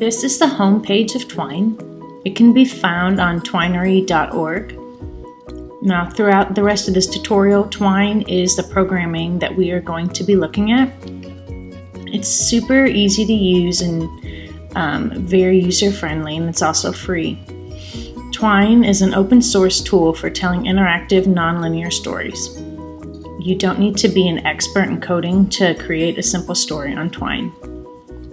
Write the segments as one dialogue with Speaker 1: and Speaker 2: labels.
Speaker 1: This is the home page of Twine. It can be found on twinery.org. Now, throughout the rest of this tutorial, Twine is the programming that we are going to be looking at. It's super easy to use and very user-friendly, and it's also free. Twine is an open source tool for telling interactive, nonlinear stories. You don't need to be an expert in coding to create a simple story on Twine.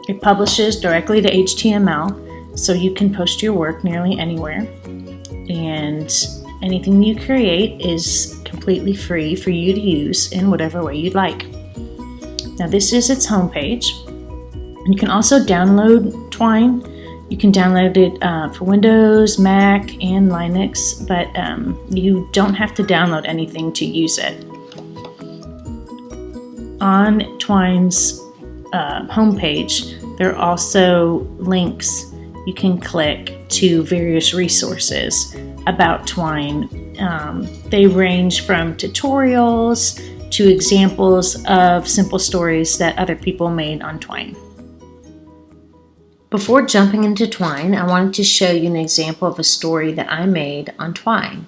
Speaker 1: It publishes directly to HTML, so you can post your work nearly anywhere. And anything you create is completely free for you to use in whatever way you'd like. Now, this is its homepage. You can also download Twine. You can download it for Windows, Mac, and Linux, but you don't have to download anything to use it. On Twine's homepage, there are also links you can click to various resources about Twine. They range from tutorials to examples of simple stories that other people made on Twine. Before jumping into Twine, I wanted to show you an example of a story that I made on Twine.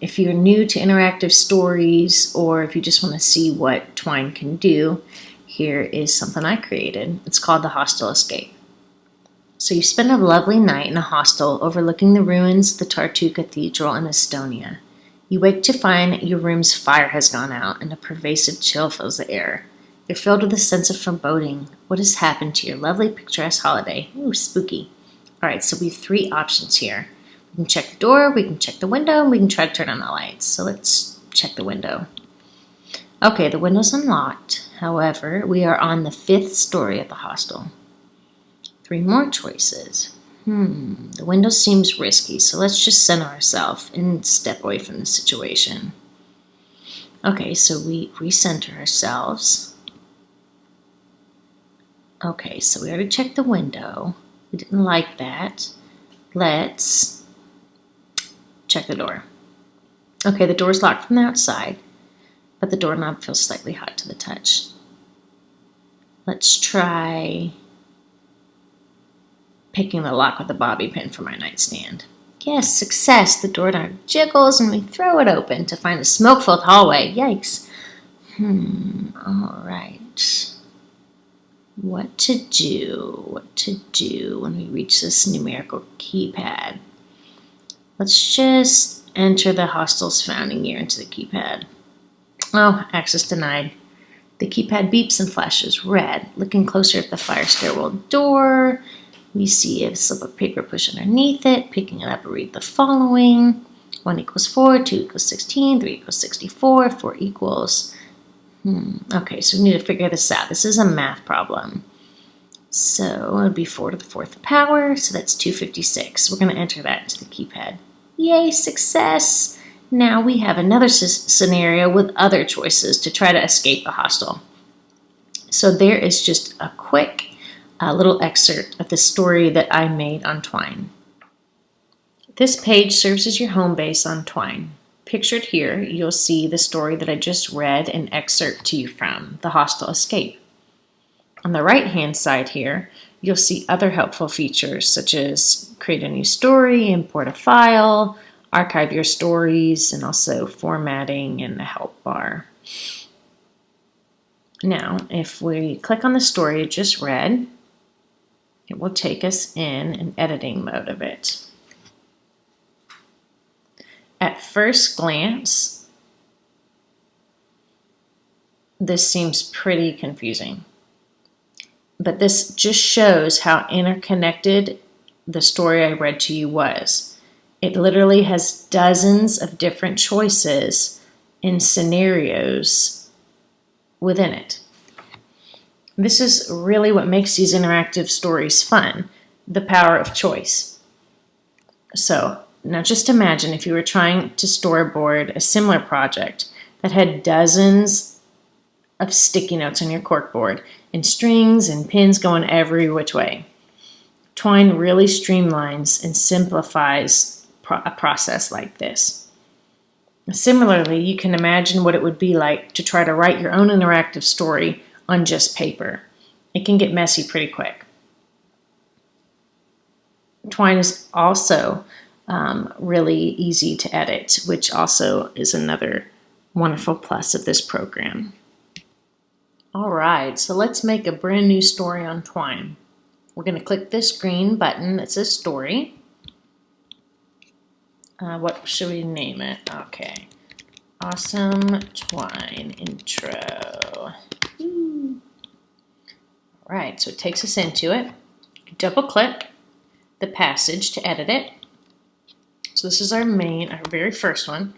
Speaker 1: If you're new to interactive stories, or if you just want to see what Twine can do, here is something I created. It's called The Hostel Escape. So you spend a lovely night in a hostel overlooking the ruins of the Tartu Cathedral in Estonia. You wake to find your room's fire has gone out and a pervasive chill fills the air. You're filled with a sense of foreboding. What has happened to your lovely picturesque holiday? Ooh, spooky. Alright, so we have three options here. We can check the door, we can check the window, and we can try to turn on the lights. So let's check the window. Okay, the window's unlocked. However, we are on the 5th story of the hostel. 3 more choices. The window seems risky, so let's just center ourselves and step away from the situation. Okay, so we recenter ourselves. Okay, so we already checked the window. We didn't like that. Let's check the door. Okay, the door's locked from the outside, but the doorknob feels slightly hot to the touch. Let's try picking the lock with a bobby pin for my nightstand. Yes, success! The doorknob jiggles and we throw it open to find a smoke-filled hallway. Yikes. Alright. What to do when we reach this numerical keypad? Let's just enter the hostel's founding year into the keypad. Oh, access denied. The keypad beeps and flashes red. Looking closer at the fire stairwell door, we see a slip of paper pushed underneath it. Picking it up, we read the following. 1 equals 4, 2 equals 16, 3 equals 64, 4 equals... Okay, so we need to figure this out. This is a math problem. So it would be 4 to the 4th power, so that's 256. We're going to enter that into the keypad. Yay, success! Now we have another scenario with other choices to try to escape the hostel. So there is just a quick little excerpt of the story that I made on Twine. This page serves as your home base on Twine. Pictured here, you'll see the story that I just read an excerpt to you from, The Hostel Escape. On the right-hand side here, you'll see other helpful features such as create a new story, import a file, archive your stories, and also formatting and the help bar. Now, if we click on the story I just read, it will take us in an editing mode of it. At first glance, this seems pretty confusing, but this just shows how interconnected the story I read to you was. It literally has dozens of different choices and scenarios within it. This is really what makes these interactive stories fun, the power of choice. So, now just imagine if you were trying to storyboard a similar project that had dozens of sticky notes on your corkboard and strings and pins going every which way. Twine really streamlines and simplifies a process like this. Similarly, you can imagine what it would be like to try to write your own interactive story on just paper. It can get messy pretty quick. Twine is also really easy to edit, which also is another wonderful plus of this program. All right, so let's make a brand new story on Twine. We're going to click this green button that says story. What should we name it? Okay. Awesome Twine Intro. All right, so it takes us into it. Double click the passage to edit it. So this is our very first one.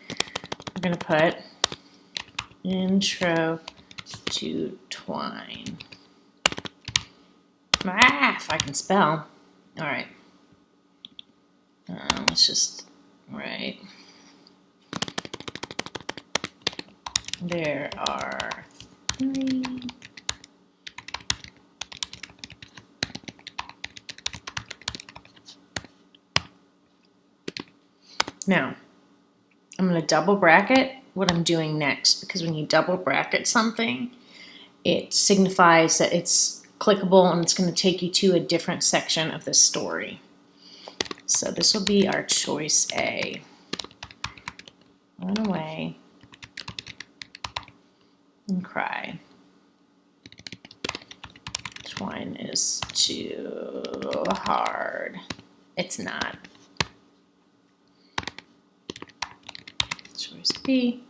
Speaker 1: We're going to put Intro to Twine. If I can spell. All right. Let's just write. There are 3 Now, I'm going to double bracket what I'm doing next, because when you double bracket something, it signifies that it's clickable and it's going to take you to a different section of the story. So this will be our choice A. Run away and cry. Twine is too hard. It's not. Choice B.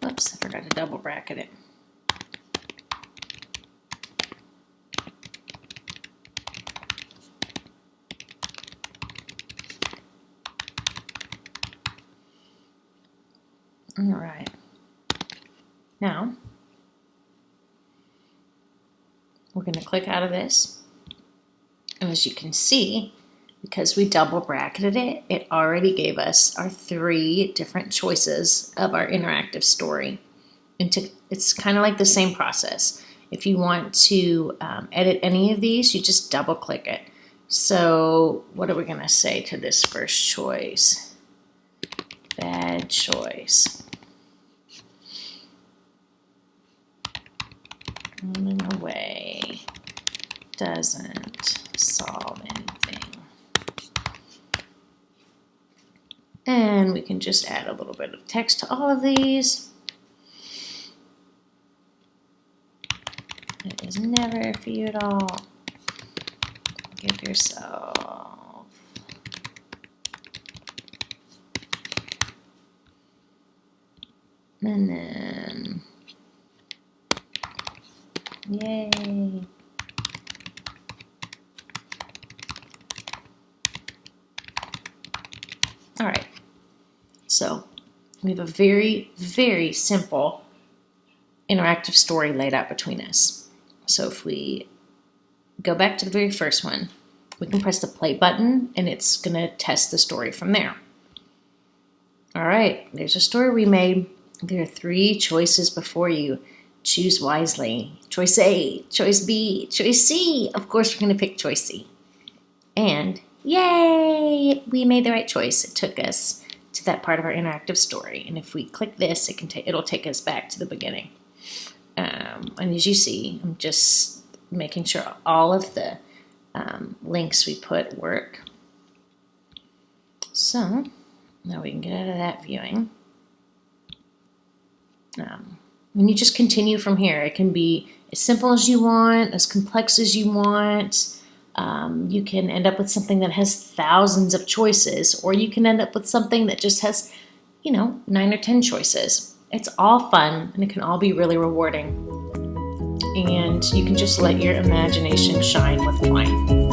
Speaker 1: Oops, I forgot to double bracket it. All right. Now, we're going to click out of this. And as you can see, because we double bracketed it, it already gave us our 3 different choices of our interactive story. It's kind of like the same process. If you want to edit any of these, you just double click it. So what are we going to say to this first choice? Bad choice. Running away doesn't solve anything. And we can just add a little bit of text to all of these. It is never for you at all. Give yourself and then yay. All right. So we have a very, very simple interactive story laid out between us. So if we go back to the very first one, we can press the play button and it's going to test the story from there. All right, there's a story we made. There are 3 choices before you. Choose wisely. Choice A, choice B, choice C. Of course, we're going to pick choice C. And yay, we made the right choice. It took us to that part of our interactive story. And if we click this, it'll take us back to the beginning. And as you see, I'm just making sure all of the links we put work. So now we can get out of that viewing. And you just continue from here. It can be as simple as you want, as complex as you want. You can end up with something that has thousands of choices, or you can end up with something that just has, 9 or 10 choices. It's all fun, and it can all be really rewarding. And you can just let your imagination shine with Twine.